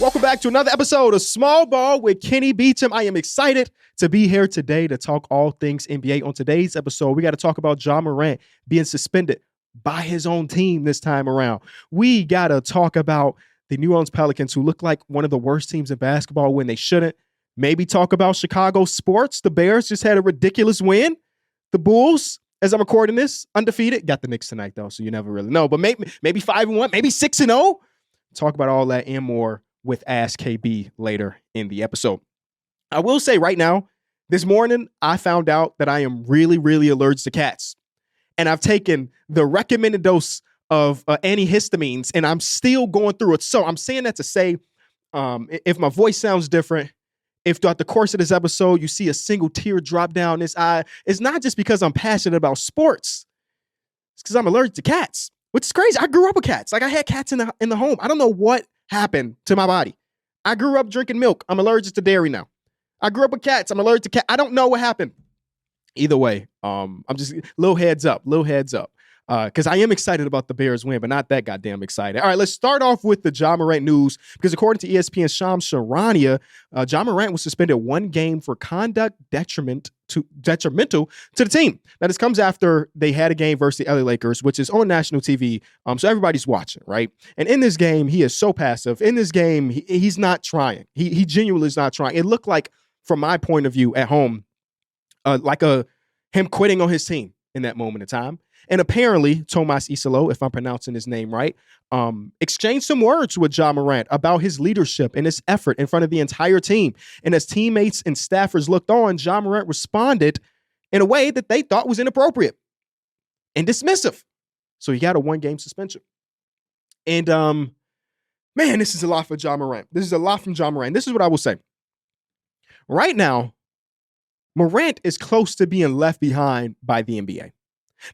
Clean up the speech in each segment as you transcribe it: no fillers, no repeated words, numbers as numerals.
Welcome back to another episode of Small Ball with Kenny Beecham. I am excited to be here today to talk all things NBA. On today's episode, we got to talk about Ja Morant being suspended by his own team this time around. We got to talk about the New Orleans Pelicans, who look like one of the worst teams in basketball when they shouldn't. Maybe talk about Chicago sports. The Bears just had a ridiculous win. The Bulls, as I'm recording this, undefeated. Got the Knicks tonight, though, so you never really know. But maybe 5-1, maybe 6-0. Talk about all that and more with AskKB later in the episode. I will say right now, this morning, I found out that I am really, really allergic to cats. And I've taken the recommended dose of antihistamines, and I'm still going through it. So I'm saying that to say, if my voice sounds different, if throughout the course of this episode, you see a single tear drop down this eye, it's not just because I'm passionate about sports. It's because I'm allergic to cats, which is crazy. I grew up with cats. Like, I had cats in the home. I don't know what happened to my body. I grew up drinking milk. I'm allergic to dairy now. I grew up with cats. I'm allergic to cats. I don't know what happened. Either way, I'm just little heads up. Because I am excited about the Bears win, but not that goddamn excited. All right, let's start off with the Ja Morant news, because according to ESPN's Shams Charania, Ja Morant was suspended 1 game for conduct detrimental to the team. Now, this comes after they had a game versus the LA Lakers, which is on national TV, so everybody's watching, right? And in this game, he is so passive. In this game, he's not trying. He genuinely is not trying. It looked like, from my point of view at home, like him quitting on his team in that moment in time. And apparently, Tomas Isolo, if I'm pronouncing his name right, exchanged some words with Ja Morant about his leadership and his effort in front of the entire team. And as teammates and staffers looked on, Ja Morant responded in a way that they thought was inappropriate and dismissive. So he got a 1-game suspension. And, man, this is a lot for Ja Morant. This is a lot from Ja Morant. This is what I will say. Right now, Morant is close to being left behind by the NBA.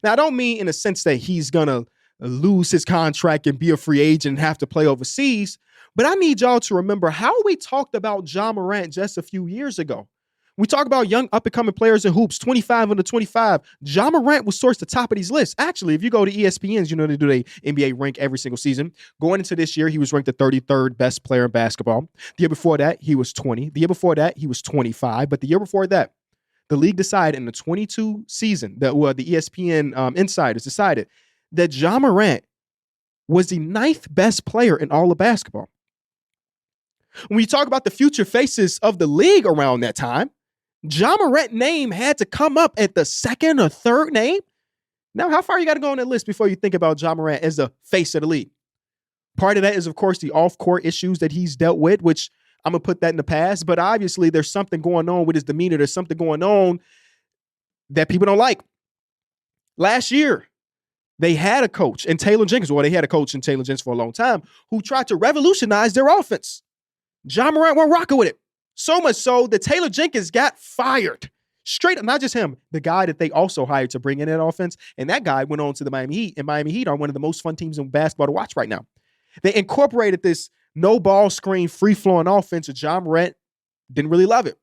Now, I don't mean in a sense that he's going to lose his contract and be a free agent and have to play overseas, but I need y'all to remember how we talked about Ja Morant just a few years ago. We talk about young up-and-coming players in hoops, 25 under 25. Ja Morant was towards the top of these lists. Actually, if you go to ESPN's, they do the NBA rank every single season. Going into this year, he was ranked the 33rd best player in basketball. The year before that, he was 20. The year before that, he was 25. But the year before that, the league decided in the 22 season that the ESPN insiders decided that Ja Morant was the 9th best player in all of basketball. When you talk about the future faces of the league around that time, Ja Morant's name had to come up at the 2nd or 3rd name. Now, how far you got to go on that list before you think about Ja Morant as the face of the league? Part of that is, of course, the off-court issues that he's dealt with, which I'm going to put that in the past, but obviously there's something going on with his demeanor. There's something going on that people don't like. Last year, they had a coach in Taylor Jenkins, or they had a coach in Taylor Jenkins for a long time, who tried to revolutionize their offense. Ja Morant wasn't rocking with it. So much so that Taylor Jenkins got fired. Straight up, not just him, the guy that they also hired to bring in that offense, and that guy went on to the Miami Heat, and Miami Heat are one of the most fun teams in basketball to watch right now. They incorporated this no ball screen, free-flowing offense, and Ja Morant didn't really love it.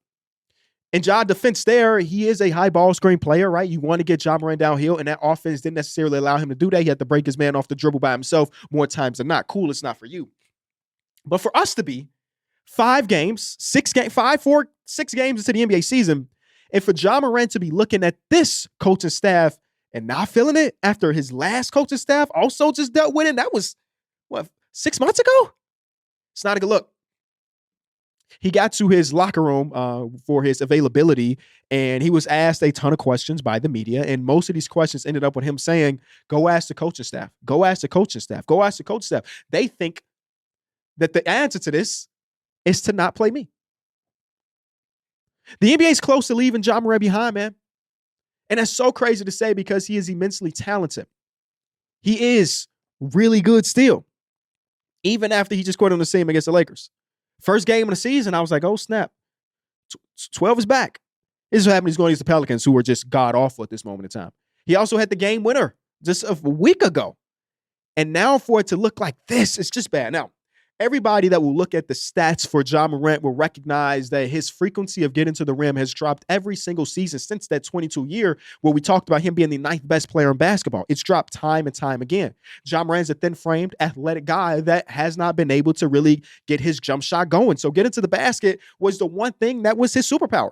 In Ja's defense there, he is a high ball screen player, right? You want to get Ja Morant downhill, and that offense didn't necessarily allow him to do that. He had to break his man off the dribble by himself more times than not. Cool, it's not for you. But for us to be 6 games into the NBA season, and for Ja Morant to be looking at this coaching staff and not feeling it after his last coaching staff also just dealt with it, that was, 6 months ago? It's not a good look. He got to his locker room for his availability, and he was asked a ton of questions by the media, and most of these questions ended up with him saying, go ask the coaching staff. Go ask the coaching staff. Go ask the coaching staff. They think that the answer to this is to not play me. The NBA is close to leaving Ja Morant behind, man. And that's so crazy to say because he is immensely talented. He is really good still. Even after he just quit on the team against the Lakers. First game of the season, I was like, oh, snap. 12 is back. This is what happened. He's going against the Pelicans, who were just god-awful at this moment in time. He also had the game winner just a week ago. And now for it to look like this, it's just bad. Now, Everybody that will look at the stats for Ja Morant will recognize that his frequency of getting to the rim has dropped every single season since that 22 year where we talked about him being the ninth best player in basketball. It's dropped time and time again. Ja Morant's a thin-framed, athletic guy that has not been able to really get his jump shot going. So getting to the basket was the one thing that was his superpower.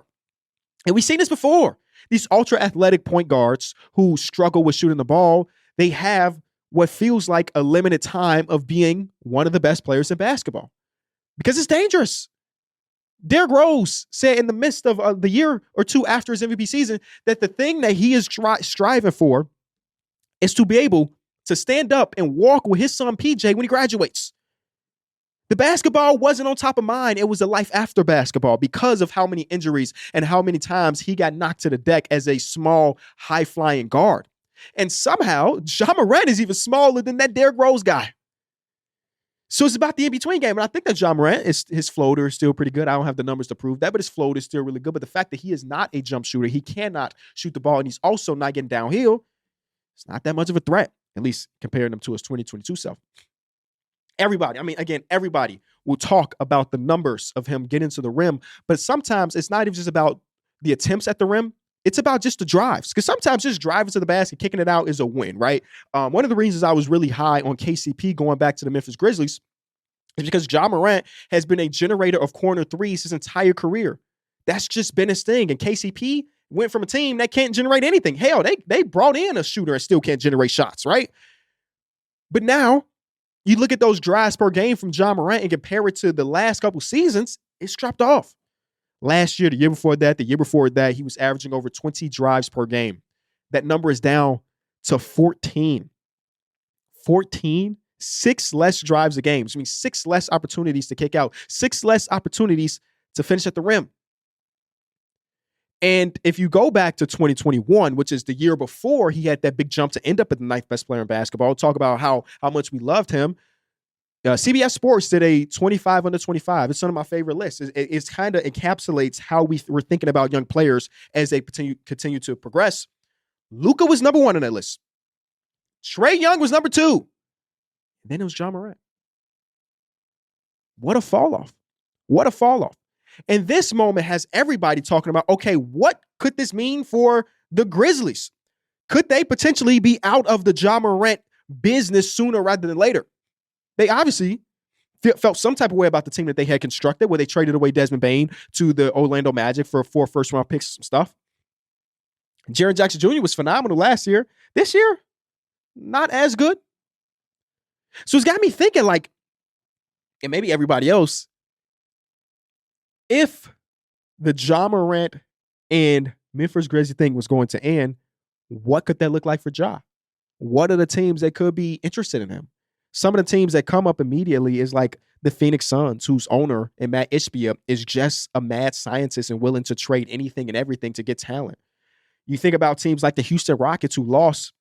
And we've seen this before. These ultra-athletic point guards who struggle with shooting the ball, they have what feels like a limited time of being one of the best players in basketball because it's dangerous. Derrick Rose said in the midst of the year or two after his MVP season that the thing that he is striving for is to be able to stand up and walk with his son PJ when he graduates. The basketball wasn't on top of mind. It was a life after basketball because of how many injuries and how many times he got knocked to the deck as a small, high-flying guard. And somehow, Ja Morant is even smaller than that Derrick Rose guy. So it's about the in-between game. And I think that Ja Morant, his floater is still pretty good. I don't have the numbers to prove that, but his floater is still really good. But the fact that he is not a jump shooter, he cannot shoot the ball, and he's also not getting downhill, it's not that much of a threat, at least comparing him to his 2022 self. Everybody will talk about the numbers of him getting to the rim, but sometimes it's not even just about the attempts at the rim. It's about just the drives, because sometimes just driving to the basket, kicking it out is a win, right? One of the reasons I was really high on KCP going back to the Memphis Grizzlies is because Ja Morant has been a generator of corner threes his entire career. That's just been his thing. And KCP went from a team that can't generate anything. Hell, they brought in a shooter and still can't generate shots, right? But now you look at those drives per game from Ja Morant and compare it to the last couple seasons, it's dropped off. Last year, the year before that, he was averaging over 20 drives per game. That number is down to 14. 14? 6 less drives a game. Which means 6 less opportunities to kick out. 6 less opportunities to finish at the rim. And if you go back to 2021, which is the year before he had that big jump to end up at the ninth best player in basketball, talk about how much we loved him. CBS Sports did a 25 under 25. It's one of my favorite lists. It kind of encapsulates how we're thinking about young players as they continue to progress. Luka was number 1 on that list. Trae Young was number 2. And then it was Ja Morant. What a fall off. What a fall off. And this moment has everybody talking about, okay, what could this mean for the Grizzlies? Could they potentially be out of the Ja Morant business sooner rather than later? They obviously felt some type of way about the team that they had constructed, where they traded away Desmond Bane to the Orlando Magic for 4 first-round picks and some stuff. Jaren Jackson Jr. was phenomenal last year. This year, not as good. So it's got me thinking, like, and maybe everybody else, if the Ja Morant and Memphis Grizzlies thing was going to end, what could that look like for Ja? What are the teams that could be interested in him? Some of the teams that come up immediately is like the Phoenix Suns, whose owner and Matt Ishbia is just a mad scientist and willing to trade anything and everything to get talent. You think about teams like the Houston Rockets, who lost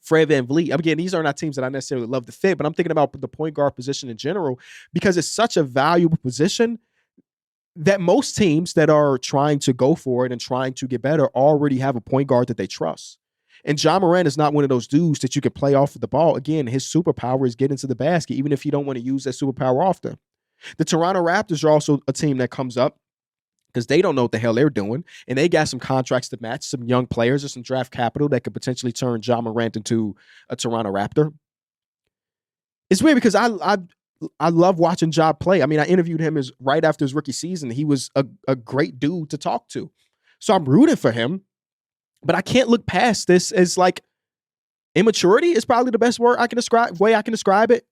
Fred VanVleet. Again, these are not teams that I necessarily love to fit, but I'm thinking about the point guard position in general because it's such a valuable position that most teams that are trying to go for it and trying to get better already have a point guard that they trust. And Ja Morant is not one of those dudes that you can play off of the ball. Again, his superpower is getting to the basket, even if you don't want to use that superpower often. The Toronto Raptors are also a team that comes up because they don't know what the hell they're doing. And they got some contracts to match, some young players or some draft capital that could potentially turn Ja Morant into a Toronto Raptor. It's weird because I love watching Ja play. I mean, I interviewed him right after his rookie season. He was a great dude to talk to. So I'm rooting for him. But I can't look past this as like immaturity is probably the best way I can describe it.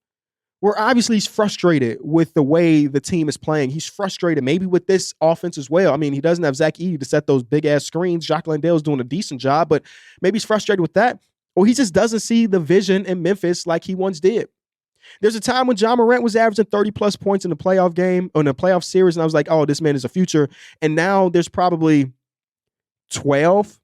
Where obviously he's frustrated with the way the team is playing. He's frustrated maybe with this offense as well. I mean, he doesn't have Zach Edey to set those big ass screens. Jacques Landale's doing a decent job, but maybe he's frustrated with that. Or he just doesn't see the vision in Memphis like he once did. There's a time when Ja Morant was averaging 30 plus points in the playoff game or in the playoff series, and I was like, oh, this man is a future. And now there's probably 12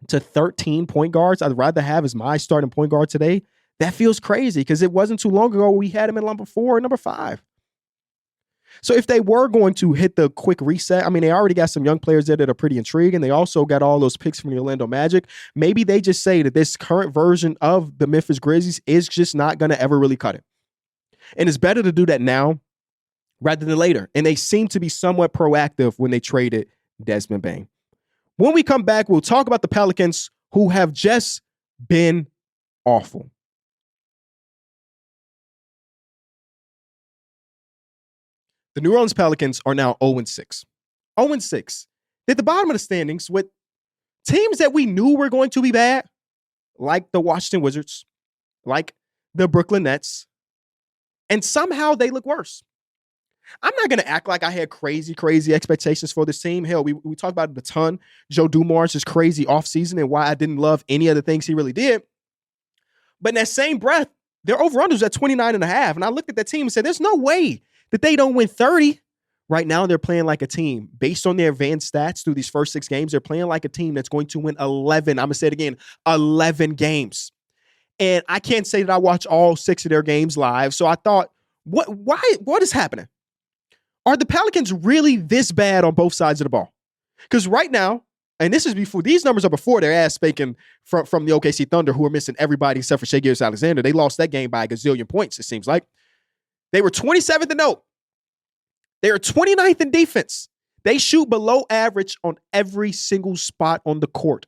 to 13 point guards I'd rather have as my starting point guard today. That feels crazy because it wasn't too long ago we had him in number 4 and number 5. So if they were going to hit the quick reset, I mean, they already got some young players there that are pretty intriguing. They also got all those picks from the Orlando Magic. Maybe they just say that this current version of the Memphis Grizzlies is just not going to ever really cut it. And it's better to do that now rather than later. And they seem to be somewhat proactive when they traded Desmond Bane. When we come back, we'll talk about the Pelicans, who have just been awful. The New Orleans Pelicans are now 0-6. 0-6. They're at the bottom of the standings with teams that we knew were going to be bad, like the Washington Wizards, like the Brooklyn Nets, and somehow they look worse. I'm not going to act like I had crazy expectations for this team. Hell, we talked about it a ton. Joe Dumars' crazy offseason and why I didn't love any of the things he really did. But in that same breath, their over-under was at 29.5. And I looked at that team and said, there's no way that they don't win 30. Right now, they're playing like a team. Based on their advanced stats through these first 6 games, they're playing like a team that's going to win 11. I'm going to say it again, 11 games. And I can't say that I watch all 6 of their games live. So I thought, what is happening? Are the Pelicans really this bad on both sides of the ball? Because right now, and this is before, these numbers are before their ass spanking from the OKC Thunder, who are missing everybody except for Shai Gilgeous-Alexander. They lost that game by a gazillion points, it seems like. They were 27th in note. They are 29th in defense. They shoot below average on every single spot on the court.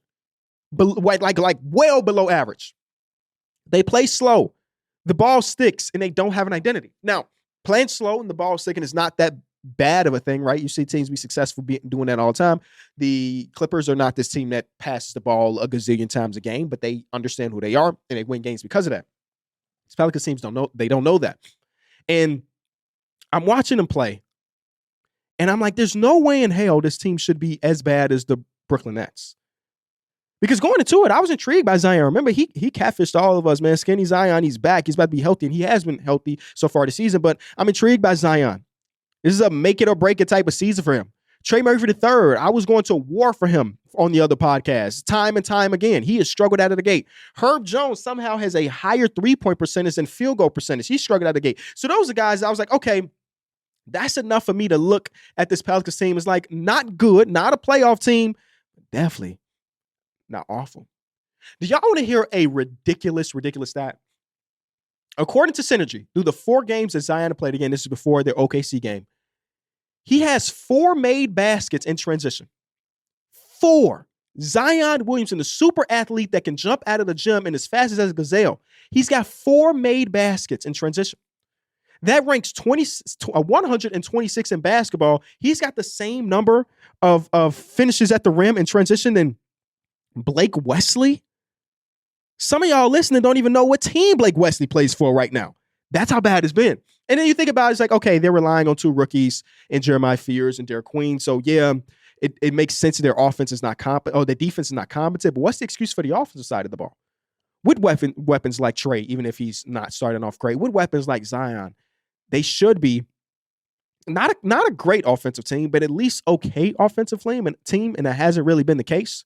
Like well below average. They play slow. The ball sticks, and they don't have an identity. Now, playing slow and the ball sticking is not that bad of a thing, right? You see teams be successful doing that all the time. The Clippers are not this team that passes the ball a gazillion times a game, but they understand who they are, and they win games because of that. These Pelicans teams don't know that. And I'm watching them play, and I'm like, there's no way in hell this team should be as bad as the Brooklyn Nets. Because going into it, I was intrigued by Zion. Remember, he catfished all of us, man. Skinny Zion, he's back. He's about to be healthy, and he has been healthy so far this season. But I'm intrigued by Zion. This is a make it or break it type of season for him. Trey Murphy III, I was going to war for him on the other podcast time and time again. He has struggled out of the gate. Herb Jones somehow has a higher 3-point percentage than field goal percentage. He's struggled out of the gate. So those are guys I was like, okay, that's enough for me to look at this Pelicans team as like not good, not a playoff team, but definitely not awful. Do y'all want to hear a ridiculous stat? According to Synergy, through the 4 games that Zion played, again, this is before their OKC game, he has 4 made baskets in transition. 4. Zion Williamson, the super athlete that can jump out of the gym and as fast as a gazelle, he's got 4 made baskets in transition. That ranks 126 in basketball. He's got the same number of finishes at the rim in transition than Blake Wesley. Some of y'all listening don't even know what team Blake Wesley plays for right now. That's how bad it's been. And then you think about it, it's like, okay, they're relying on 2 rookies in Jeremiah Fears and Derek Queen. So yeah, it makes sense that their offense is not competent. Oh, their defense is not competent. But what's the excuse for the offensive side of the ball? With weapons like Trey, even if he's not starting off great, with weapons like Zion, they should be not a great offensive team, but at least okay offensive team, and that hasn't really been the case.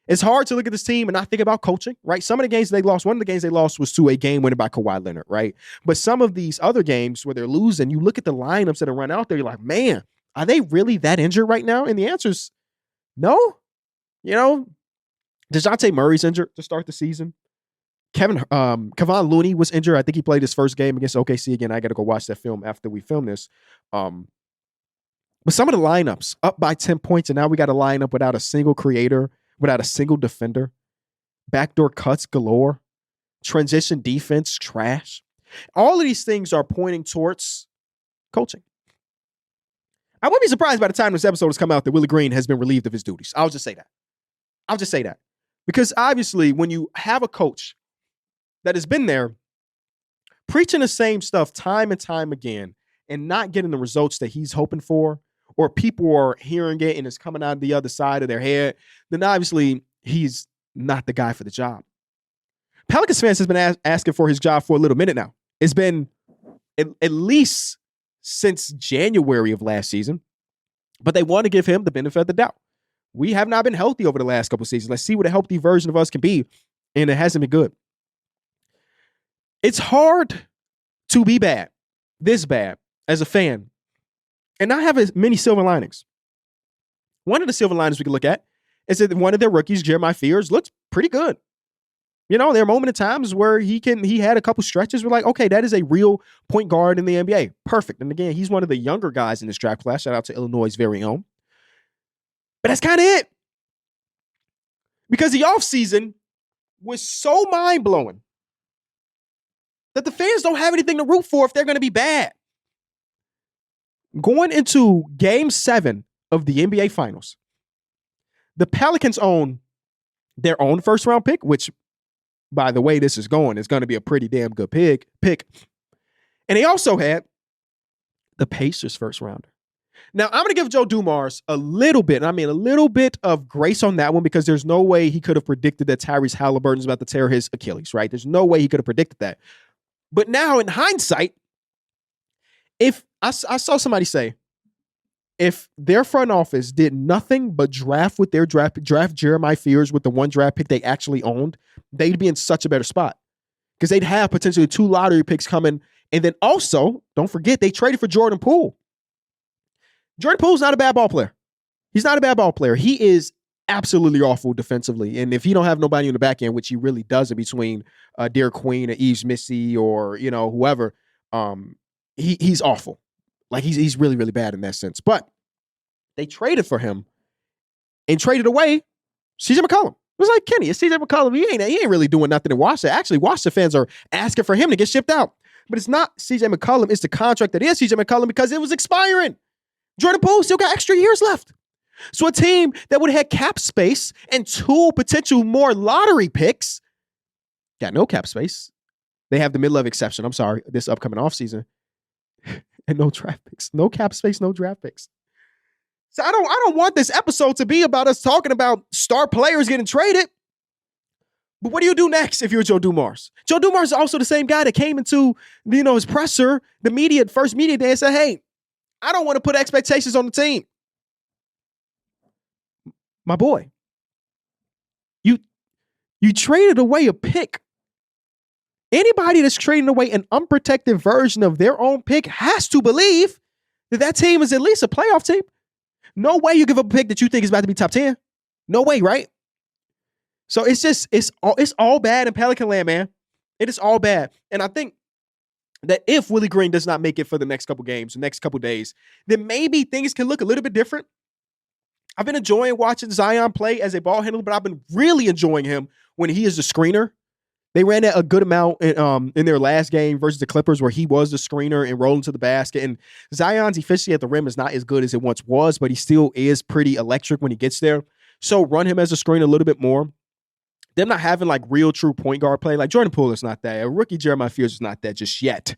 It's hard to look at this team and not think about coaching, right? Some of the games they lost, one of the games they lost was to a game winner by Kawhi Leonard, right? But some of these other games where they're losing, you look at the lineups that are run out there, you're like, man, are they really that injured right now? And the answer is no. You know, DeJounte Murray's injured to start the season. Kevon Looney was injured. I think he played his first game against OKC again. I got to go watch that film after we film this. But some of the lineups up by 10 points, and now we got a lineup without a single creator, without a single defender, backdoor cuts galore, transition defense trash. All of these things are pointing towards coaching. I wouldn't be surprised by the time this episode has come out that Willie Green has been relieved of his duties. I'll just say that. Because obviously when you have a coach that has been there preaching the same stuff time and time again and not getting the results that he's hoping for, or people are hearing it and it's coming out of the other side of their head, then obviously he's not the guy for the job. Pelicans fans has been asking for his job for a little minute now. It's been at least since January of last season, but they want to give him the benefit of the doubt. We have not been healthy over the last couple of seasons. Let's see what a healthy version of us can be, and it hasn't been good. It's hard to be bad, this bad, as a fan, and not have as many silver linings. One of the silver linings we can look at is that one of their rookies, Jeremiah Fears, looks pretty good. There are moment of times where he had a couple stretches where like, okay, that is a real point guard in the NBA. Perfect. And again, he's one of the younger guys in this draft class. Shout out to Illinois' very own. But that's kind of it. Because the offseason was so mind-blowing that the fans don't have anything to root for if they're going to be bad. Going into Game 7 of the NBA Finals, the Pelicans own their own first-round pick, which, by the way this is going to be a pretty damn good pick. And they also had the Pacers first-rounder. Now, I'm going to give Joe Dumars a little bit of grace on that one because there's no way he could have predicted that Tyrese Halliburton is about to tear his Achilles, right? There's no way he could have predicted that. But now, in hindsight, if I saw somebody say, if their front office did nothing but draft with their draft Jeremiah Fears with the one draft pick they actually owned, they'd be in such a better spot because they'd have potentially 2 lottery picks coming. And then also, don't forget, they traded for Jordan Poole. Jordan Poole's not a bad ball player. He's not a bad ball player. He is absolutely awful defensively. And if he don't have nobody in the back end, which he really doesn't between Derek Queen and Yves Missy or, whoever, he's awful. Like he's really, really bad in that sense. But they traded for him and traded away CJ McCollum. It was like, Kenny, it's CJ McCollum. He ain't really doing nothing in Washington. Actually, Washington fans are asking for him to get shipped out. But it's not CJ McCollum. It's the contract that is CJ McCollum because it was expiring. Jordan Poole still got extra years left. So a team that would have had cap space and 2 potential more lottery picks got no cap space. They have the mid-level exception. I'm sorry, this upcoming offseason. And no draft picks. No cap space, no draft picks. So I don't want this episode to be about us talking about star players getting traded. But what do you do next if you're Joe Dumars? Joe Dumars is also the same guy that came into his presser, the first media day, and said, hey, I don't want to put expectations on the team. My boy, you traded away a pick. Anybody that's trading away an unprotected version of their own pick has to believe that team is at least a playoff team. No way you give up a pick that you think is about to be top 10. No way, right? So it's all bad in Pelican land, man. It is all bad. And I think that if Willie Green does not make it for the next couple games, the next couple days, then maybe things can look a little bit different. I've been enjoying watching Zion play as a ball handler, but I've been really enjoying him when he is the screener. They ran that a good amount in their last game versus the Clippers where he was the screener and rolling to the basket. And Zion's efficiency at the rim is not as good as it once was, but he still is pretty electric when he gets there. So run him as a screener a little bit more. Them not having like real true point guard play, like Jordan Poole is not that. A rookie Jeremiah Fears is not that just yet.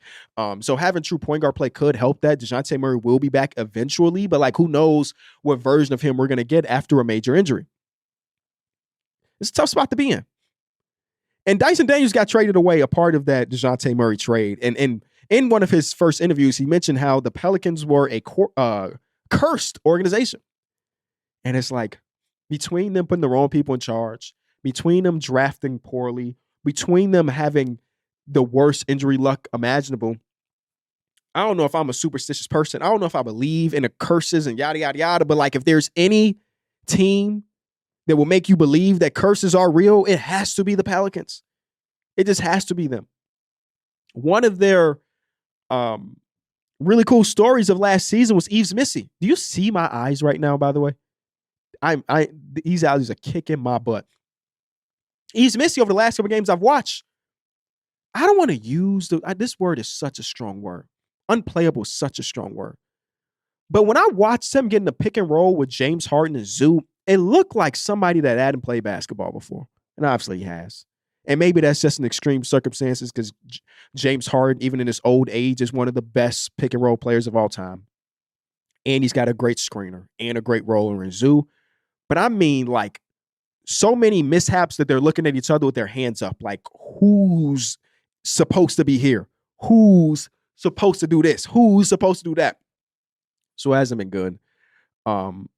So having true point guard play could help that. DeJounte Murray will be back eventually, but like who knows what version of him we're going to get after a major injury. It's a tough spot to be in. And Dyson Daniels got traded away, a part of that DeJounte Murray trade. And in one of his first interviews, he mentioned how the Pelicans were a cursed organization. And it's like between them putting the wrong people in charge, between them drafting poorly, between them having the worst injury luck imaginable, I don't know if I'm a superstitious person. I don't know if I believe in the curses and yada, yada, yada. But like if there's any team that will make you believe that curses are real, it has to be the Pelicans. It just has to be them. One of their really cool stories of last season was Yves Missy. Do you see my eyes right now, by the way? These alleys are kicking my butt. Yves Missy, over the last couple games I've watched, I don't want to use this word is such a strong word. Unplayable is such a strong word. But when I watched him getting a pick and roll with James Harden and Zoo, it looked like somebody that hadn't played basketball before. And obviously he has. And maybe that's just in extreme circumstances because James Harden, even in his old age, is one of the best pick and roll players of all time. And he's got a great screener and a great roller in Zoo. But I mean, like, so many mishaps that they're looking at each other with their hands up. Like, who's supposed to be here? Who's supposed to do this? Who's supposed to do that? So it hasn't been good. I'm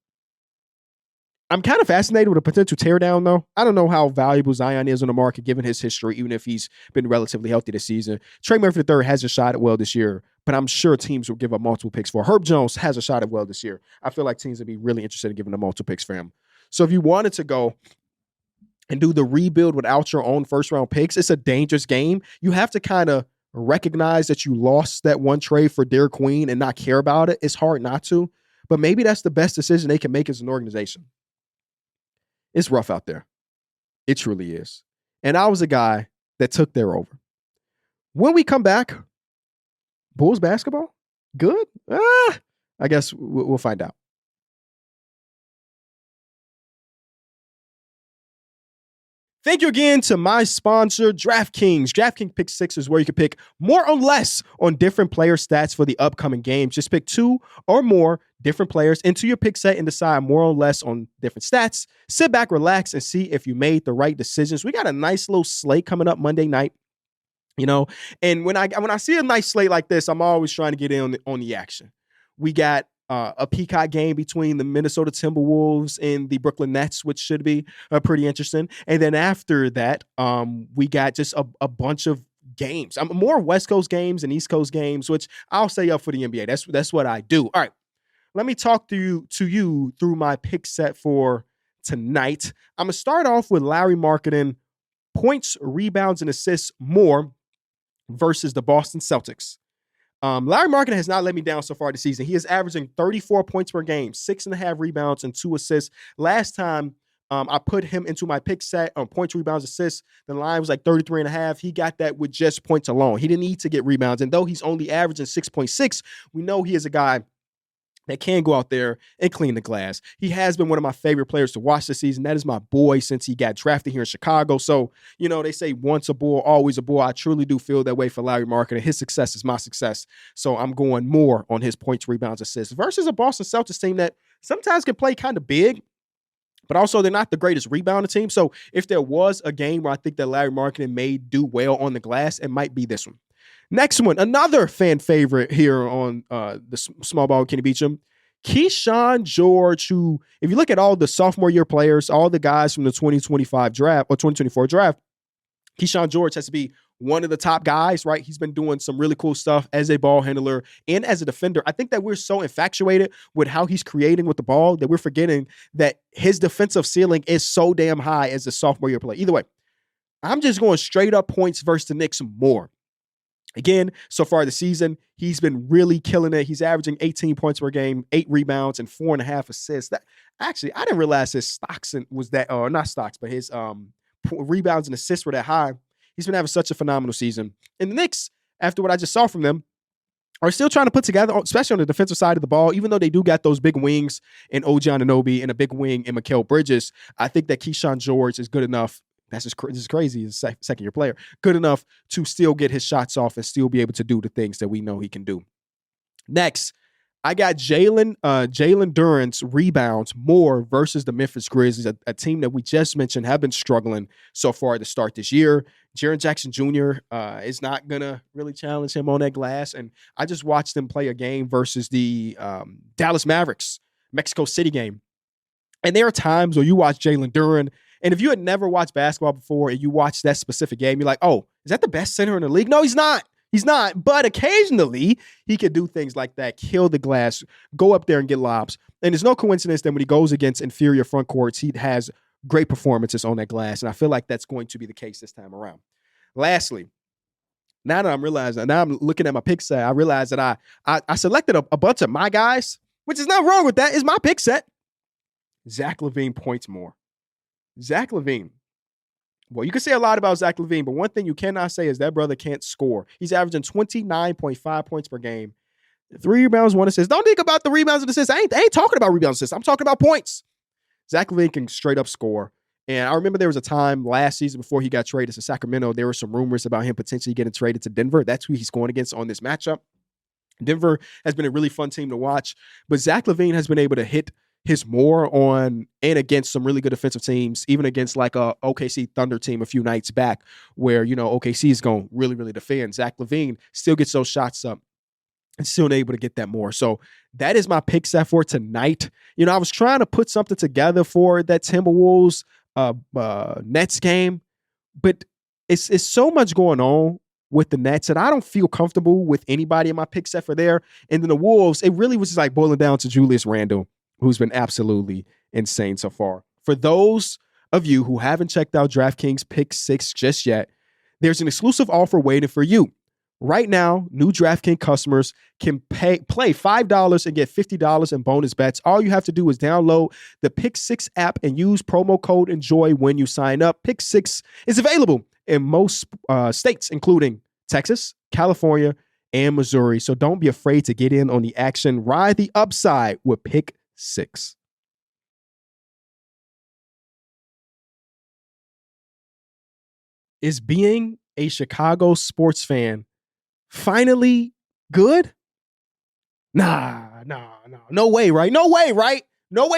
kind of fascinated with a potential teardown, though. I don't know how valuable Zion is on the market, given his history, even if he's been relatively healthy this season. Trey Murphy III has a shot at well this year, but I'm sure teams will give up multiple picks for. Herb Jones has a shot at well this year. I feel like teams would be really interested in giving them multiple picks for him. So if you wanted to go and do the rebuild without your own first round picks, it's a dangerous game. You have to kind of recognize that you lost that one trade for Derek Queen and not care about it. It's hard not to, but maybe that's the best decision they can make as an organization. It's rough out there. It truly is. And I was a guy that took their over. When we come back, Bulls basketball? Good? I guess we'll find out. Thank you again to my sponsor, DraftKings. DraftKings Pick 6 is where you can pick more or less on different player stats for the upcoming games. Just pick 2 or more different players into your pick set and decide more or less on different stats. Sit back, relax, and see if you made the right decisions. We got a nice little slate coming up Monday night. And when I see a nice slate like this, I'm always trying to get in on the action. We got a Peacock game between the Minnesota Timberwolves and the Brooklyn Nets, which should be pretty interesting. And then after that, we got just a bunch of games. More West Coast games and East Coast games, which I'll stay up for the NBA. That's what I do. All right, let me talk to you through my pick set for tonight. I'm gonna start off with Larry Marketing, points, rebounds, and assists more versus the Boston Celtics. Larry Marketing has not let me down so far this season. He is averaging 34 points per game, 6.5 rebounds, and 2 assists. Last time I put him into my pick set on points, rebounds, assists, the line was like 33.5. He got that with just points alone. He didn't need to get rebounds. And though he's only averaging 6.6, we know he is a guy that can go out there and clean the glass. He has been one of my favorite players to watch this season. That is my boy since he got drafted here in Chicago. So, they say once a Bull, always a Bull. I truly do feel that way for Larry Marketing. His success is my success. So I'm going more on his points, rebounds, assists versus a Boston Celtics team that sometimes can play kind of big, but also they're not the greatest rebounding team. So if there was a game where I think that Larry Marketing may do well on the glass, it might be this one. Next one, another fan favorite here on the small ball with Kenny Beecham, Keyshawn George, who, if you look at all the sophomore year players, all the guys from the 2025 draft or 2024 draft, Keyshawn George has to be one of the top guys, right? He's been doing some really cool stuff as a ball handler and as a defender. I think that we're so infatuated with how he's creating with the ball that we're forgetting that his defensive ceiling is so damn high as a sophomore year player. Either way, I'm just going straight up points versus the Knicks more. Again, so far this season, he's been really killing it. He's averaging 18 points per game, 8 rebounds, and 4.5 assists. That actually, I didn't realize his stocks was that, or not stocks, but his rebounds and assists were that high. He's been having such a phenomenal season. And the Knicks, after what I just saw from them, are still trying to put together, especially on the defensive side of the ball, even though they do got those big wings in OG Anunoby and a big wing in Mikal Bridges. I think that Keyshawn George is good enough. This is crazy. He's a second-year player. Good enough to still get his shots off and still be able to do the things that we know he can do. Next, I got Jalen Duren's rebounds more versus the Memphis Grizzlies, a team that we just mentioned have been struggling so far to start this year. Jaren Jackson Jr. Is not going to really challenge him on that glass. And I just watched them play a game versus the Dallas Mavericks, Mexico City game. And there are times where you watch Jalen Duren, and if you had never watched basketball before and you watch that specific game, you're like, oh, is that the best center in the league? No, he's not. He's not. But occasionally he could do things like that, kill the glass, go up there and get lobs. And there's no coincidence that when he goes against inferior front courts, he has great performances on that glass. And I feel like that's going to be the case this time around. Lastly, now that I'm looking at my pick set, I realize that I selected a bunch of my guys, which is not wrong with that. It's my pick set. Zach LaVine points more. Zach LaVine. Well, you can say a lot about Zach LaVine, but one thing you cannot say is that brother can't score. He's averaging 29.5 points per game, 3 rebounds, 1 assist. Don't think about the rebounds and assists. I ain't talking about rebounds and assists. I'm talking about points. Zach LaVine can straight up score. And I remember there was a time last season before he got traded to Sacramento, there were some rumors about him potentially getting traded to Denver. That's who he's going against on this matchup. Denver has been a really fun team to watch, but Zach LaVine has been able to hit his more on and against some really good defensive teams, even against like a OKC Thunder team a few nights back where, OKC is going to really, really defend. Zach LaVine still gets those shots up and still able to get that more. So that is my pick set for tonight. I was trying to put something together for that Timberwolves Nets game, but it's so much going on with the Nets, and I don't feel comfortable with anybody in my pick set for there. And then the Wolves, it really was just like boiling down to Julius Randle, who's been absolutely insane so far. For those of you who haven't checked out DraftKings Pick 6 just yet, there's an exclusive offer waiting for you. Right now, new DraftKings customers can play $5 and get $50 in bonus bets. All you have to do is download the Pick 6 app and use promo code ENJOY when you sign up. Pick 6 is available in most states, including Texas, California, and Missouri. So don't be afraid to get in on the action. Ride the upside with Pick 6. Is being a Chicago sports fan finally good? Nah. No way, right? No way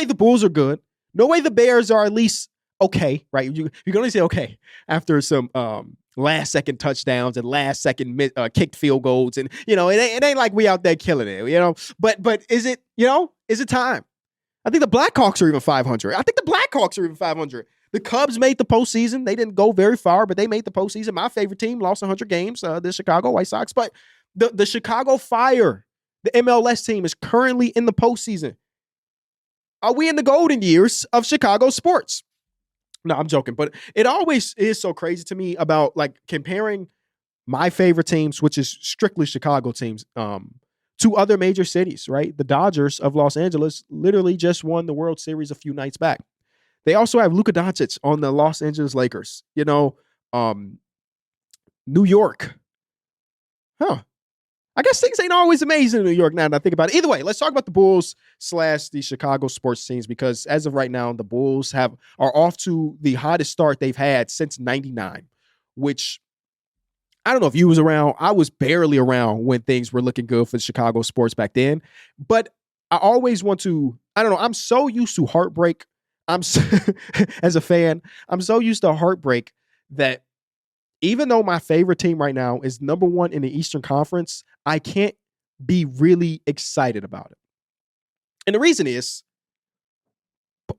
the Bulls are good. No way the Bears are at least okay, right? You can only say okay after some last second touchdowns and last second kicked field goals. And, it ain't like we out there killing it, But is it, is it time? I think the Blackhawks are even 500. The Cubs made the postseason. They didn't go very far, but they made the postseason. My favorite team lost 100 games, the Chicago White Sox. But the Chicago Fire, the MLS team, is currently in the postseason. Are we in the golden years of Chicago sports? No, I'm joking. But it always is so crazy to me about like comparing my favorite teams, which is strictly Chicago teams, to other major cities, right? The Dodgers of Los Angeles literally just won the World Series a few nights back. They also have Luka Doncic on the Los Angeles Lakers. New York. I guess things ain't always amazing in New York now that I think about it. Either way, let's talk about the Bulls / the Chicago sports teams, because as of right now, the Bulls are off to the hottest start they've had since 99, which I don't know if you was around. I was barely around when things were looking good for Chicago sports back then. But I always want to, I'm so used to heartbreak. As a fan, I'm so used to heartbreak that even though my favorite team right now is number one in the Eastern Conference, I can't be really excited about it. And the reason is,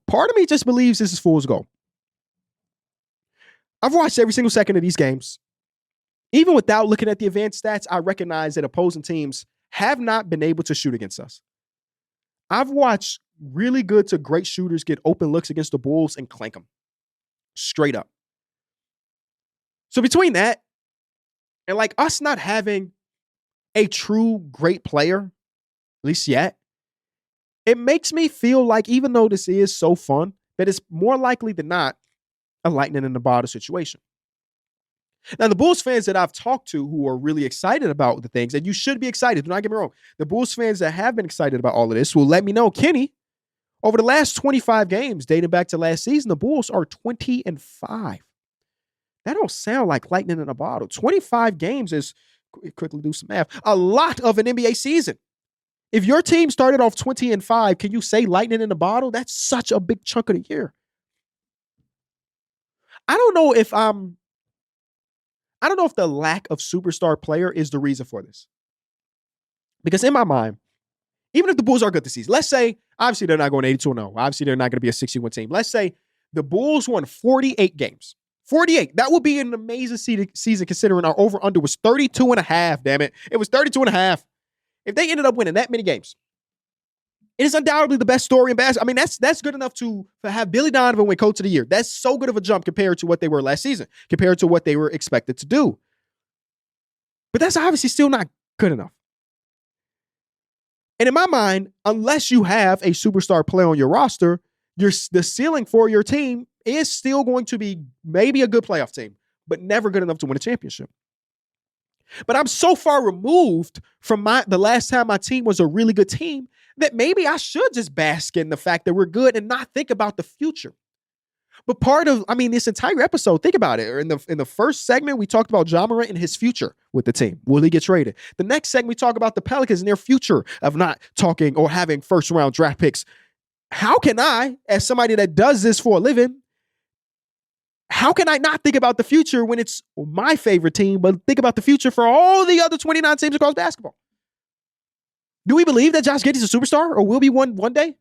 part of me just believes this is fool's gold. I've watched every single second of these games. Even without looking at the advanced stats, I recognize that opposing teams have not been able to shoot against us. I've watched really good to great shooters get open looks against the Bulls and clank them straight up. So between that and like us not having a true great player, at least yet, it makes me feel like even though this is so fun, that it's more likely than not a lightning in the bottle situation. Now, the Bulls fans that I've talked to who are really excited about the things, and you should be excited, do not get me wrong. The Bulls fans that have been excited about all of this will let me know, Kenny, over the last 25 games, dating back to last season, the Bulls are 20-5. That don't sound like lightning in a bottle. 25 games is, quickly do some math, a lot of an NBA season. If your team started off 20-5, can you say lightning in a bottle? That's such a big chunk of the year. I don't know if the lack of superstar player is the reason for this. Because in my mind, even if the Bulls are good this season, let's say, obviously they're not going 82-0. Obviously they're not going to be a 61 team. Let's say the Bulls won 48 games. 48. That would be an amazing season considering our over-under was 32.5, damn it. It was 32.5. If they ended up winning that many games, it is undoubtedly the best story in basketball. I mean, that's good enough to have Billy Donovan win Coach of the Year. That's so good of a jump compared to what they were last season, compared to what they were expected to do. But that's obviously still not good enough. And in my mind, unless you have a superstar player on your roster, the ceiling for your team is still going to be maybe a good playoff team, but never good enough to win a championship. But I'm so far removed from the last time my team was a really good team that maybe I should just bask in the fact that we're good and not think about the future. But this entire episode, think about it. In the first segment, we talked about Ja Morant and his future with the team. Will he get traded? The next segment, we talk about the Pelicans and their future of not talking or having first-round draft picks. How can I, as somebody that does this for a living, how can I not think about the future when it's my favorite team, but think about the future for all the other 29 teams across basketball? Do we believe that Josh Giddey's a superstar or will be one day?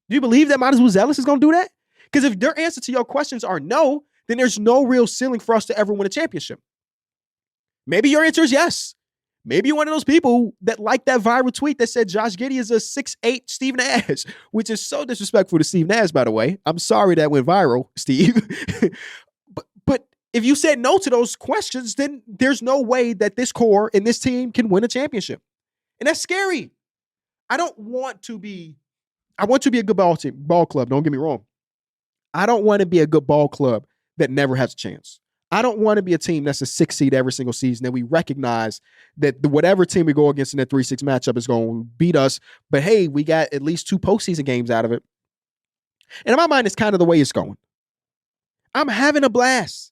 Do you believe that Montes Ellis is going to do that? Because if their answer to your questions are no, then there's no real ceiling for us to ever win a championship. Maybe your answer is yes. Maybe you're one of those people that like that viral tweet that said Josh Giddey is a 6'8" Steve Nash, which is so disrespectful to Steve Nash, by the way. I'm sorry that went viral, Steve. but if you said no to those questions, then there's no way that this core and this team can win a championship. And that's scary. I want to be a good ball club. Don't get me wrong. I don't want to be a good ball club that never has a chance. I don't want to be a team that's a 6 seed every single season, and we recognize that whatever team we go against in that 3-6 matchup is going to beat us. But hey, we got at least 2 postseason games out of it. And in my mind, it's kind of the way it's going. I'm having a blast.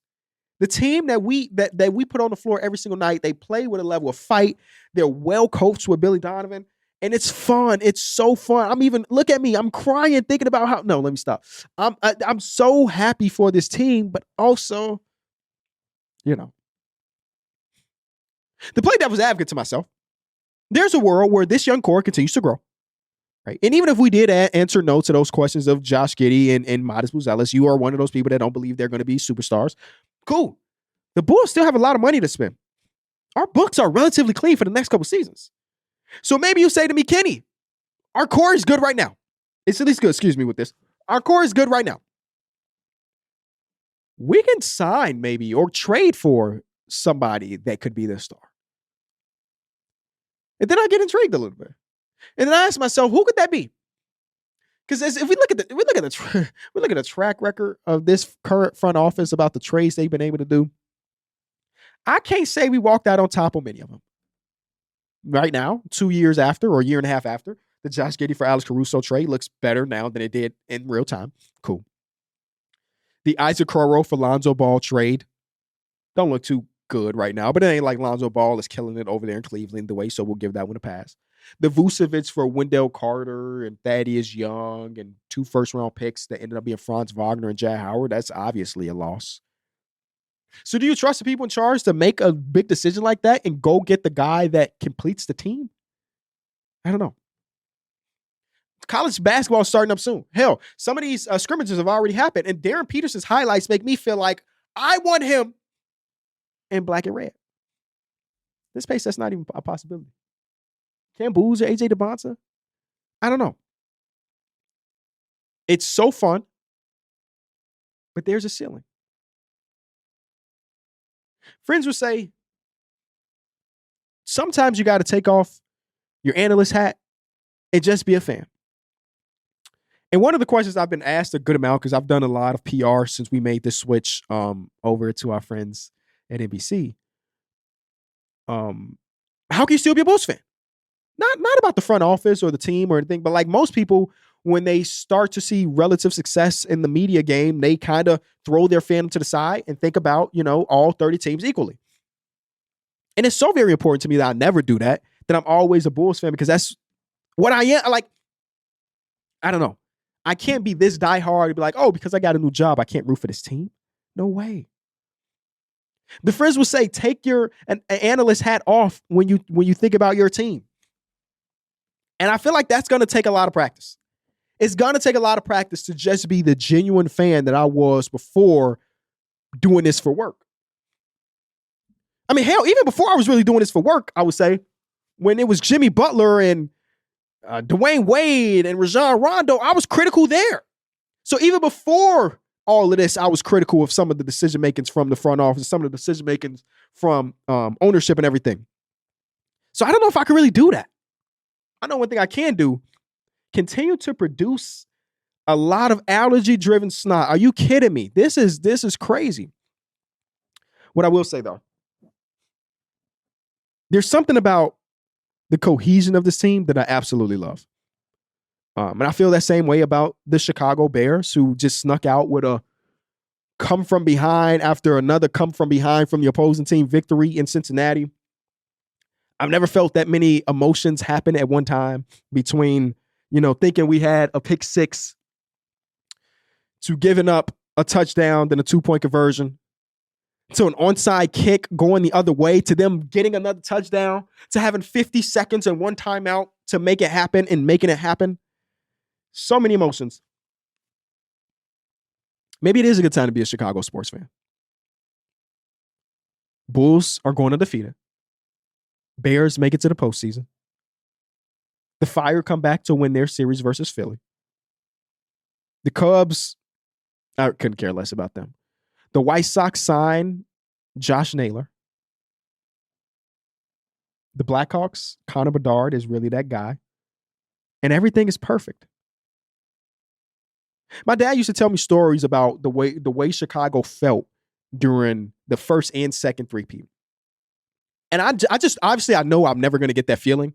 The team that we put on the floor every single night, they play with a level of fight. They're well coached with Billy Donovan. And it's fun. It's so fun. Look at me. I'm crying thinking about how, no, let me stop. I'm so happy for this team, but also, to play devil's advocate to myself, there's a world where this young core continues to grow, right? And even if we did answer no to those questions of Josh Giddey and Modest Buzelis, you are one of those people that don't believe they're going to be superstars. Cool. The Bulls still have a lot of money to spend. Our books are relatively clean for the next couple seasons. So maybe you say to me, Kenny, our core is good right now. It's at least good. Excuse me with this. Our core is good right now. We can sign maybe or trade for somebody that could be the star. And then I get intrigued a little bit. And then I ask myself, who could that be? Because if we look at the track record of this current front office about the trades they've been able to do, I can't say we walked out on top of many of them. Right now, 2 years after or a year and a half after, the Josh Giddey for Alex Caruso trade looks better now than it did in real time. Cool. The Isaac Crowell for Lonzo Ball trade don't look too good right now, but it ain't like Lonzo Ball is killing it over there in Cleveland the way, so we'll give that one a pass. The Vucevic for Wendell Carter and Thaddeus Young and 2 first-round picks that ended up being Franz Wagner and Jay Howard, that's obviously a loss. So do you trust the people in charge to make a big decision like that and go get the guy that completes the team? I don't know. College basketball is starting up soon. Hell, some of these scrimmages have already happened, and Darren Peterson's highlights make me feel like I want him in black and red. This space, that's not even a possibility. Cam Booz or AJ DeBonta? I don't know. It's so fun, but there's a ceiling. Friends would say, sometimes you got to take off your analyst hat and just be a fan. And one of the questions I've been asked a good amount, because I've done a lot of PR since we made this switch over to our friends at NBC. How can you still be a Bulls fan? Not about the front office or the team or anything, but like most people, when they start to see relative success in the media game, they kind of throw their fandom to the side and think about, all 30 teams equally. And it's so very important to me that I never do that I'm always a Bulls fan, because that's what I am. Like, I don't know. I can't be this diehard and be like, oh, because I got a new job, I can't root for this team. No way. The friends will say, take an analyst hat off when you think about your team. And I feel like that's going to take a lot of practice. It's going to take a lot of practice to just be the genuine fan that I was before doing this for work. I mean, hell, even before I was really doing this for work, I would say, when it was Jimmy Butler and Dwayne Wade and Rajon Rondo, I was critical there. So even before all of this, I was critical of some of the decision makings from the front office, some of the decision makings from ownership and everything. So I don't know if I can really do that. I know one thing I can do: continue to produce a lot of allergy-driven snot. Are you kidding me? This is crazy. What I will say though, there's something about the cohesion of this team that I absolutely love. And I feel that same way about the Chicago Bears, who just snuck out with a come from behind after another come from behind from the opposing team victory in Cincinnati. I've never felt that many emotions happen at one time between, thinking we had a pick six to giving up a touchdown, then a 2-point conversion, to an onside kick going the other way, to them getting another touchdown, to having 50 seconds and one timeout to make it happen and making it happen. So many emotions. Maybe it is a good time to be a Chicago sports fan. Bulls are going undefeated. Bears make it to the postseason. The Fire come back to win their series versus Philly. The Cubs, I couldn't care less about them. The White Sox sign Josh Naylor. The Blackhawks, Connor Bedard is really that guy. And everything is perfect. My dad used to tell me stories about the way Chicago felt during the first and second three-peat. And I just obviously I know I'm never going to get that feeling.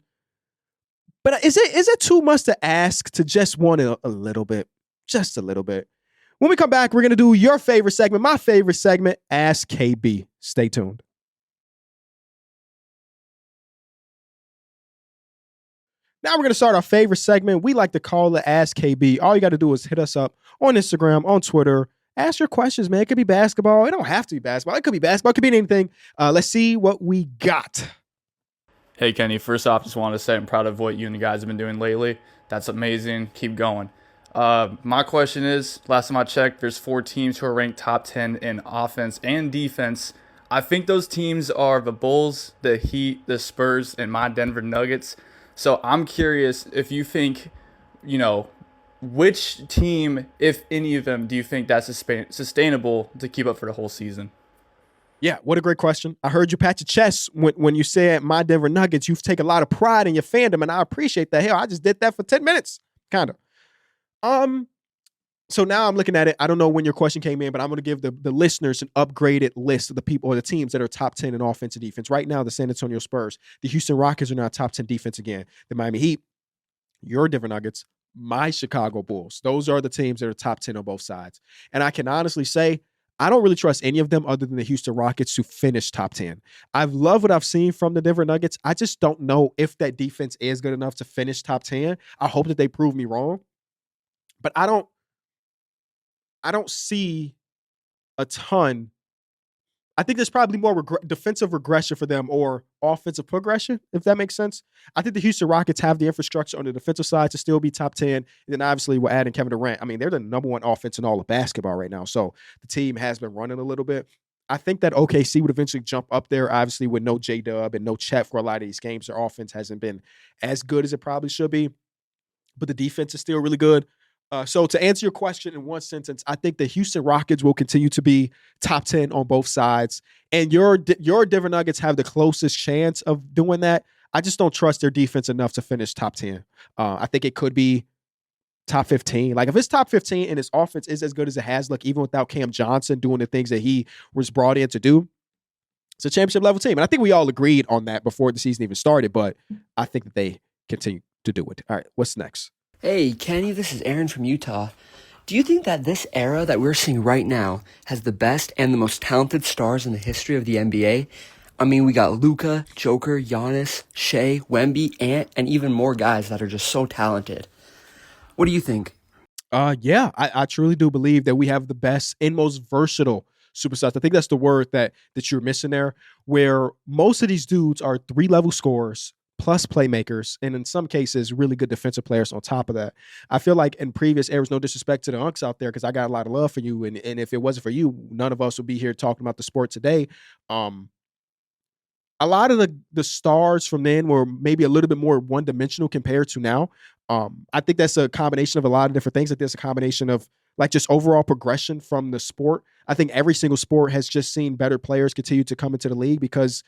But is it too much to ask to just want it a little bit? Just a little bit. When we come back, we're going to do your favorite segment, my favorite segment, Ask KB. Stay tuned. Now we're going to start our favorite segment. We like to call it Ask KB. All you got to do is hit us up on Instagram, on Twitter. Ask your questions, man. It could be basketball. It don't have to be basketball. It could be basketball. It could be anything. Let's see what we got. Hey, Kenny. First off, just want to say I'm proud of what you and the guys have been doing lately. That's amazing. Keep going. My question is, last time I checked, there's 4 teams who are ranked top 10 in offense and defense. I think those teams are the Bulls, the Heat, the Spurs, and my Denver Nuggets. So I'm curious if you think, which team, if any of them, do you think that's sustainable to keep up for the whole season? Yeah, what a great question. I heard you pat your chest when you said my Denver Nuggets. You've taken a lot of pride in your fandom, and I appreciate that. Hell, I just did that for 10 minutes, kind of. So now I'm looking at it. I don't know when your question came in, but I'm going to give the listeners an upgraded list of the people or the teams that are top 10 in offense and defense. Right now, the San Antonio Spurs, the Houston Rockets are now top 10 defense again. The Miami Heat, your Denver Nuggets, my Chicago Bulls. Those are the teams that are top 10 on both sides. And I can honestly say, I don't really trust any of them other than the Houston Rockets to finish top 10. I've loved what I've seen from the Denver Nuggets. I just don't know if that defense is good enough to finish top 10. I hope that they prove me wrong. But I don't see a ton. I think there's probably more defensive regression for them or offensive progression, if that makes sense. I think the Houston Rockets have the infrastructure on the defensive side to still be top 10. And then obviously we're adding Kevin Durant. I mean, they're the number one offense in all of basketball right now. So the team has been running a little bit. I think that OKC would eventually jump up there, obviously with no J-Dub and no Chet for a lot of these games. Their offense hasn't been as good as it probably should be. But the defense is still really good. So to answer your question in one sentence, I think the Houston Rockets will continue to be top 10 on both sides. And your Denver Nuggets have the closest chance of doing that. I just don't trust their defense enough to finish top 10. I think it could be top 15. Like if it's top 15 and its offense is as good as it has, like even without Cam Johnson doing the things that he was brought in to do, it's a championship level team. And I think we all agreed on that before the season even started, but I think that they continue to do it. All right, what's next? Hey, Kenny, this is Aaron from Utah. Do you think that this era that we're seeing right now has the best and the most talented stars in the history of the NBA? I mean, we got Luka, Joker, Giannis, Shea, Wemby, Ant, and even more guys that are just so talented. What do you think? Yeah, I truly do believe that we have the best and most versatile superstars. I think that's the word that you're missing there, where most of these dudes are 3-level scorers, plus playmakers, and in some cases, really good defensive players on top of that. I feel like in previous eras, no disrespect to the unks out there, because I got a lot of love for you, and if it wasn't for you, none of us would be here talking about the sport today. A lot of the stars from then were maybe a little bit more one-dimensional compared to now. I think that's a combination of a lot of different things. Like there's a combination of like just overall progression from the sport. I think every single sport has just seen better players continue to come into the league because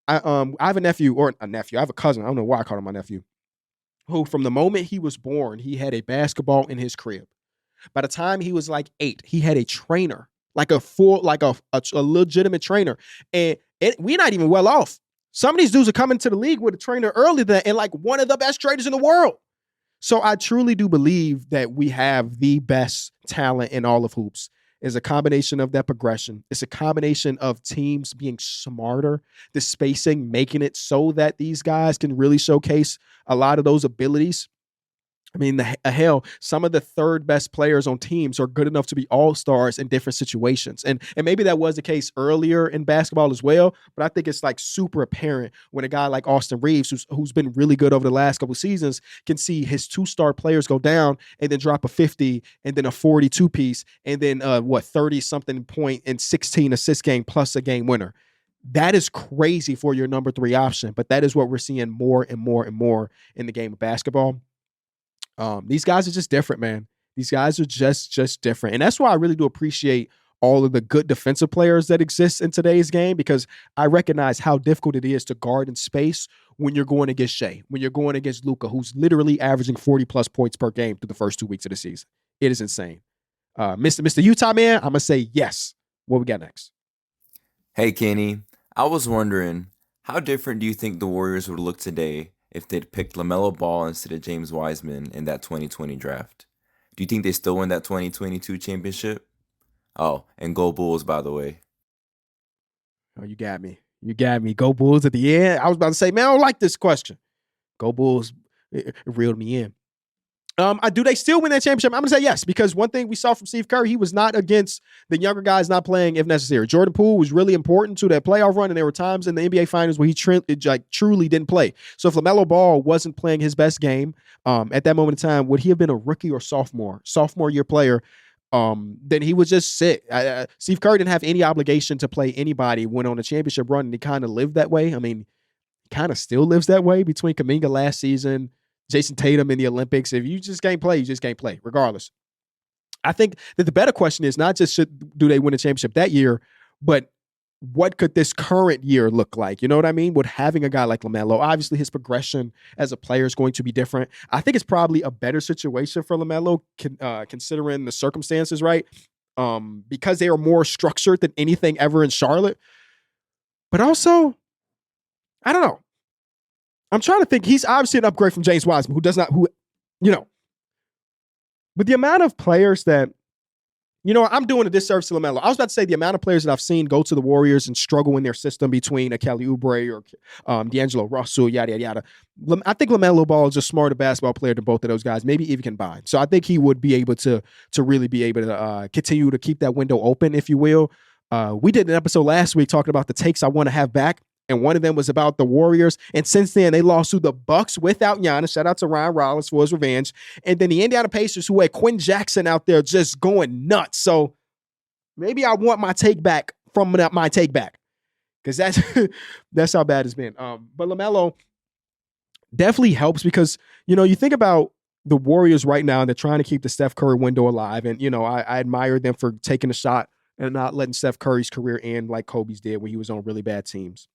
I have I have a cousin. I don't know why I call him my nephew, who from the moment he was born, he had a basketball in his crib. By the time he was like 8, he had a trainer, like a legitimate trainer. And we're not even well off. Some of these dudes are coming to the league with a trainer earlier than and like one of the best traders in the world. So I truly do believe that we have the best talent in all of hoops. Is a combination of that progression. It's a combination of teams being smarter, the spacing, making it so that these guys can really showcase a lot of those abilities. I mean, hell, some of the third best players on teams are good enough to be all-stars in different situations. And maybe that was the case earlier in basketball as well, but I think it's like super apparent when a guy like Austin Reeves, who's been really good over the last couple of seasons, can see his 2-star players go down and then drop a 50 and then a 42 piece and then 30-something point and 16 assist game plus a game winner. That is crazy for your number 3 option, but that is what we're seeing more and more and more in the game of basketball. These guys are just different, man. These guys are just different. And that's why I really do appreciate all of the good defensive players that exist in today's game, because I recognize how difficult it is to guard in space when you're going against Shea, when you're going against Luka, who's literally averaging 40-plus points per game through the first 2 weeks of the season. It is insane. Mr. Utah man, I'm going to say yes. What we got next? Hey, Kenny. I was wondering, how different do you think the Warriors would look today if they'd picked LaMelo Ball instead of James Wiseman in that 2020 draft? Do you think they still win that 2022 championship? Oh, and go Bulls, by the way. Oh, you got me. You got me. Go Bulls at the end. I was about to say, man, I don't like this question. Go Bulls. It reeled me in. Do they still win that championship? I'm going to say yes, because one thing we saw from Steve Kerr, he was not against the younger guys not playing if necessary. Jordan Poole was really important to that playoff run, and there were times in the NBA Finals where he truly didn't play. So if LaMelo Ball wasn't playing his best game at that moment in time, would he have been a rookie or sophomore year player? Then he would just sit. Steve Kerr didn't have any obligation to play anybody when on a championship run, and he kind of lived that way. I mean, he kind of still lives that way between Kuminga last season, Jason Tatum in the Olympics. If you just can't play, you just can't play, regardless. I think that the better question is not just do they win a championship that year, but what could this current year look like? You know what I mean? With having a guy like LaMelo, obviously his progression as a player is going to be different. I think it's probably a better situation for LaMelo considering the circumstances, right? Because they are more structured than anything ever in Charlotte. But also, I don't know. I'm trying to think. He's obviously an upgrade from James Wiseman, with the amount of players that, I'm doing a disservice to LaMelo. I was about to say the amount of players that I've seen go to the Warriors and struggle in their system between a Kelly Oubre or D'Angelo Russell, yada, yada, yada. I think LaMelo Ball is a smarter basketball player than both of those guys, maybe even combined. So I think he would be able to really be able to continue to keep that window open, if you will. We did an episode last week talking about the takes I want to have back, and one of them was about the Warriors. And since then, they lost to the Bucks without Giannis. Shout out to Ryan Rollins for his revenge. And then the Indiana Pacers, who had Quinn Jackson out there just going nuts. So maybe I want my take back from my take back, because that's how bad it's been. But LaMelo definitely helps because, you think about the Warriors right now, and they're trying to keep the Steph Curry window alive. And, I admire them for taking a shot and not letting Steph Curry's career end like Kobe's did when he was on really bad teams.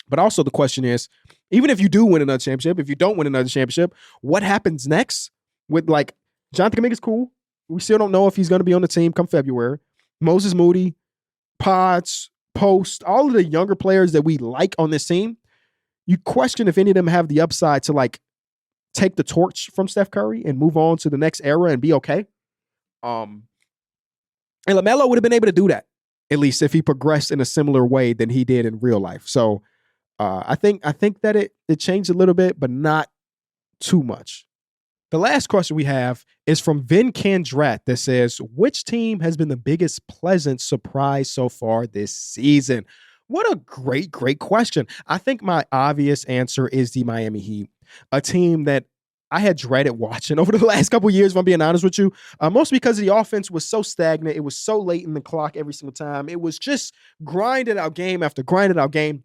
But also the question is, even if you do win another championship, if you don't win another championship, what happens next? With Jonathan Kuminga's cool. We still don't know if he's going to be on the team come February. Moses Moody, Potts, Post, all of the younger players that we like on this team, you question if any of them have the upside to take the torch from Steph Curry and move on to the next era and be okay. And LaMelo would have been able to do that, at least if he progressed in a similar way than he did in real life. So I think that it changed a little bit, but not too much. The last question we have is from Vin Kandrat that says, which team has been the biggest pleasant surprise so far this season? What a great question. I think my obvious answer is the Miami Heat, a team that I had dreaded watching over the last couple of years, if I'm being honest with you, mostly because the offense was so stagnant. It was so late in the clock every single time. It was just grinding out game after grinding out game.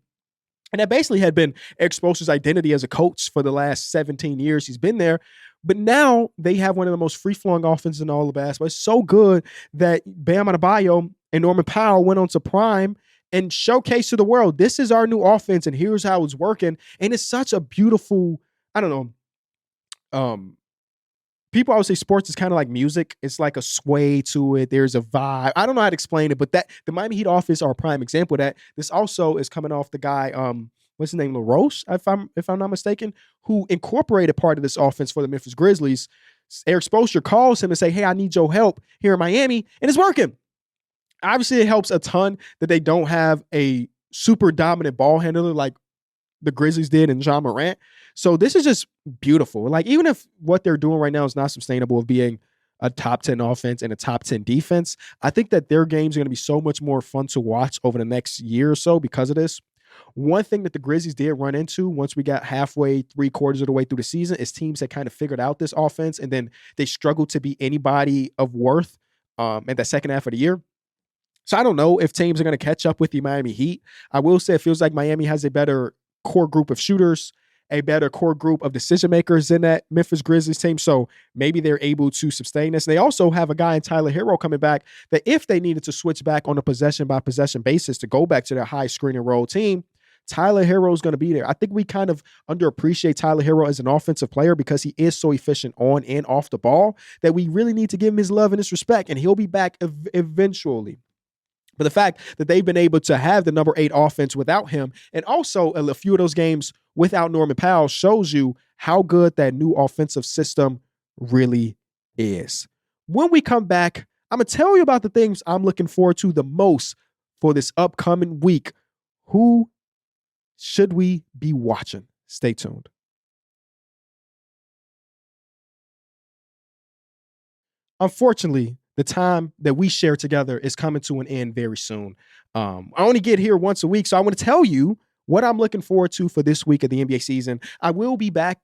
And that basically had been Exposter's identity as a coach for the last 17 years he's been there. But now they have one of the most free-flowing offenses in all of basketball. It's so good that Bam Adebayo and Norman Powell went on to Prime and showcased to the world, this is our new offense and here's how it's working. And it's such a beautiful, I don't know, people always say sports is kind of like music. It's like a sway to it. There's a vibe. I don't know how to explain it, but the Miami Heat offense are a prime example of that. This also is coming off the guy, what's his name, LaRoche, if I'm not mistaken, who incorporated part of this offense for the Memphis Grizzlies. Eric Spoelstra calls him and say, hey, I need your help here in Miami, and it's working. Obviously, it helps a ton that they don't have a super dominant ball handler like the Grizzlies did in Ja Morant. So this is just beautiful. Even if what they're doing right now is not sustainable of being a top 10 offense and a top 10 defense, I think that their games are going to be so much more fun to watch over the next year or so because of this. One thing that the Grizzlies did run into once we got halfway, 3/4 of the way through the season is teams that kind of figured out this offense and then they struggled to be anybody of worth in the second half of the year. So I don't know if teams are going to catch up with the Miami Heat. I will say it feels like Miami has a better core group of shooters, a better core group of decision makers than that Memphis Grizzlies team. So maybe they're able to sustain this. They also have a guy in Tyler Hero coming back that if they needed to switch back on a possession by possession basis to go back to their high screen and roll team, Tyler Hero is going to be there. I think we kind of underappreciate Tyler Hero as an offensive player because he is so efficient on and off the ball that we really need to give him his love and his respect, and he'll be back eventually. But the fact that they've been able to have the number 8 offense without him, and also a few of those games without Norman Powell, shows you how good that new offensive system really is. When we come back, I'm going to tell you about the things I'm looking forward to the most for this upcoming week. Who should we be watching? Stay tuned. Unfortunately, the time that we share together is coming to an end very soon. I only get here once a week, so I want to tell you what I'm looking forward to for this week of the NBA season. I will be back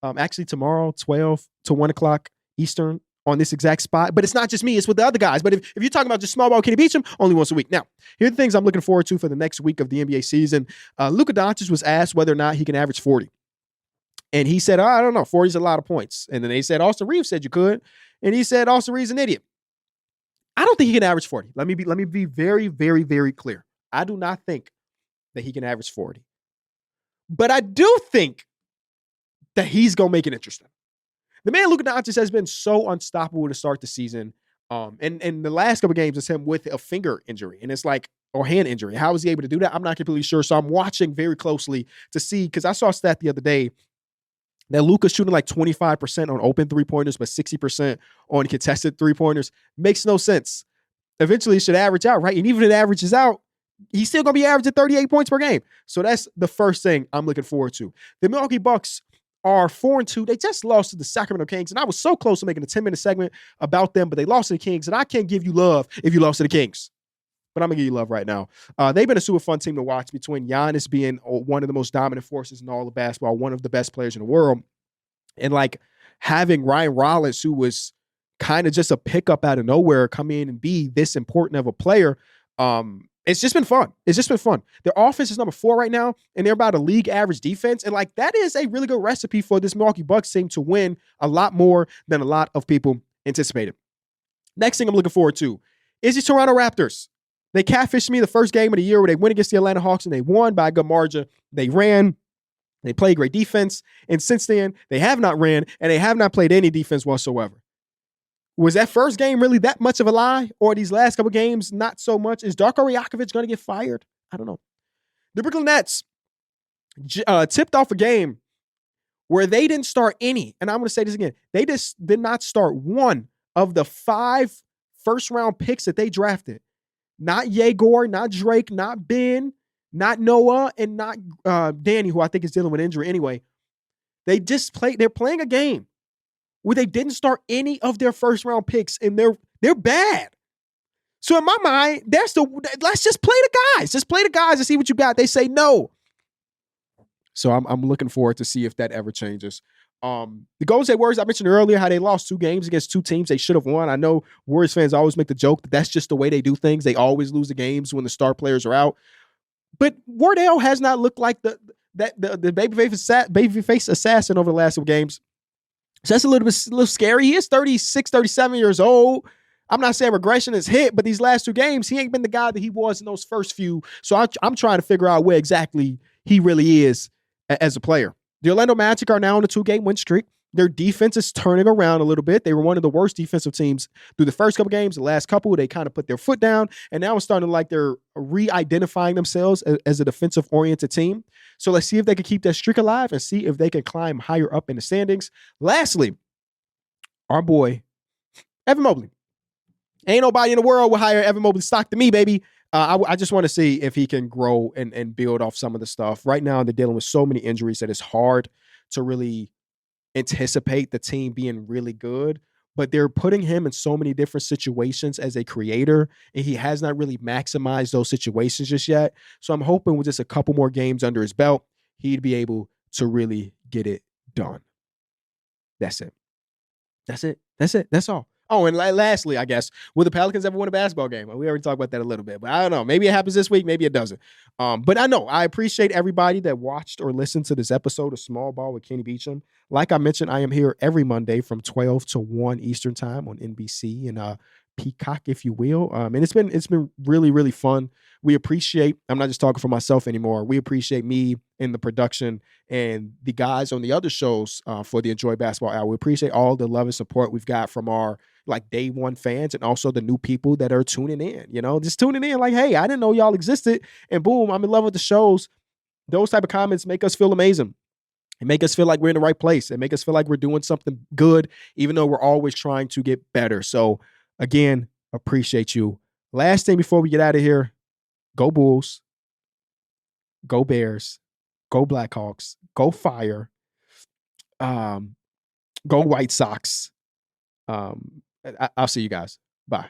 actually tomorrow, 12 to 1 o'clock Eastern on this exact spot. But it's not just me, it's with the other guys. But if you're talking about just small ball Kenny Beecham, only once a week. Now, here are the things I'm looking forward to for the next week of the NBA season. Luka Doncic was asked whether or not he can average 40. And he said, I don't know, 40 is a lot of points. And then they said, Austin Reeves said you could. And he said, Austin Reeves an idiot. I don't think he can average 40. Let me be very, very, very clear. I do not think that he can average 40. But I do think that he's going to make it interesting. The man Luka Doncic has been so unstoppable to start the season. And the last couple of games is him with a finger injury. And it's like, or hand injury. How is he able to do that? I'm not completely sure. So I'm watching very closely to see, because I saw a stat the other day that Luka's shooting like 25% on open three-pointers, but 60% on contested three-pointers. Makes no sense. Eventually, it should average out, right? And even if it averages out, he's still going to be averaging 38 points per game. So that's the first thing I'm looking forward to. The Milwaukee Bucks are 4-2. They just lost to the Sacramento Kings, and I was so close to making a 10-minute segment about them, but they lost to the Kings, and I can't give you love if you lost to the Kings. But I'm going to give you love right now. They've been a super fun team to watch, between Giannis being one of the most dominant forces in all of basketball, one of the best players in the world, and like having Ryan Rollins, who was kind of just a pickup out of nowhere, come in and be this important of a player. It's just been fun. It's just been fun. Their offense is number 4 right now, and they're about a league average defense. And like that is a really good recipe for this Milwaukee Bucks team to win a lot more than a lot of people anticipated. Next thing I'm looking forward to is the Toronto Raptors. They catfished me the first game of the year where they went against the Atlanta Hawks and they won by a good margin. They ran. They played great defense. And since then, they have not ran and they have not played any defense whatsoever. Was that first game really that much of a lie? Or these last couple games, not so much? Is Darko Rajakovic going to get fired? I don't know. The Brooklyn Nets tipped off a game where they didn't start any. And I'm going to say this again. They just did not start one of the 5 first-round picks that they drafted. Not Yegor, not Drake, not Ben, not Noah, and not Danny, who I think is dealing with injury anyway. They're playing a game where they didn't start any of their first round picks, and they're bad. So in my mind, let's just play the guys. Just play the guys and see what you got. They say no. So I'm looking forward to see if that ever changes. The Golden State Warriors, I mentioned earlier how they lost 2 games against 2 teams they should have won. I know Warriors fans always make the joke that that's just the way they do things. They always lose the games when the star players are out. But Wardell has not looked like the babyface assassin over the last 2 games. So that's a little scary. He is 36, 37 years old. I'm not saying regression is hit, but these last 2 games, he ain't been the guy that he was in those first few. So I'm trying to figure out where exactly he really is as a player. The Orlando Magic are now on a 2-game win streak. Their defense is turning around a little bit. They were one of the worst defensive teams through the first couple games. The last couple, they kind of put their foot down, and now it's starting like they're re-identifying themselves as a defensive-oriented team. So let's see if they can keep that streak alive and see if they can climb higher up in the standings. Lastly, our boy, Evan Mobley. Ain't nobody in the world with higher Evan Mobley stock than me, baby. I just want to see if he can grow and build off some of the stuff. Right now, they're dealing with so many injuries that it's hard to really anticipate the team being really good. But they're putting him in so many different situations as a creator, and he has not really maximized those situations just yet. So I'm hoping with just a couple more games under his belt, he'd be able to really get it done. That's it. That's all. Oh, and lastly, I guess, will the Pelicans ever win a basketball game? We already talked about that a little bit, but I don't know. Maybe it happens this week. Maybe it doesn't. But I know I appreciate everybody that watched or listened to this episode of Small Ball with Kenny Beecham. Like I mentioned, I am here every Monday from 12 to 1 Eastern time on NBC and Peacock, if you will. And it's been really, really fun. We appreciate, I'm not just talking for myself anymore. We appreciate me in the production and the guys on the other shows for the Enjoy Basketball Hour. We appreciate all the love and support we've got from our like day one fans and also the new people that are tuning in, just tuning in like, hey, I didn't know y'all existed. And boom, I'm in love with the shows. Those type of comments make us feel amazing. It make us feel like we're in the right place. It make us feel like we're doing something good, even though we're always trying to get better. So again, appreciate you. Last thing before we get out of here, go Bulls, go Bears, go Blackhawks, go Fire, go White Sox. I'll see you guys. Bye.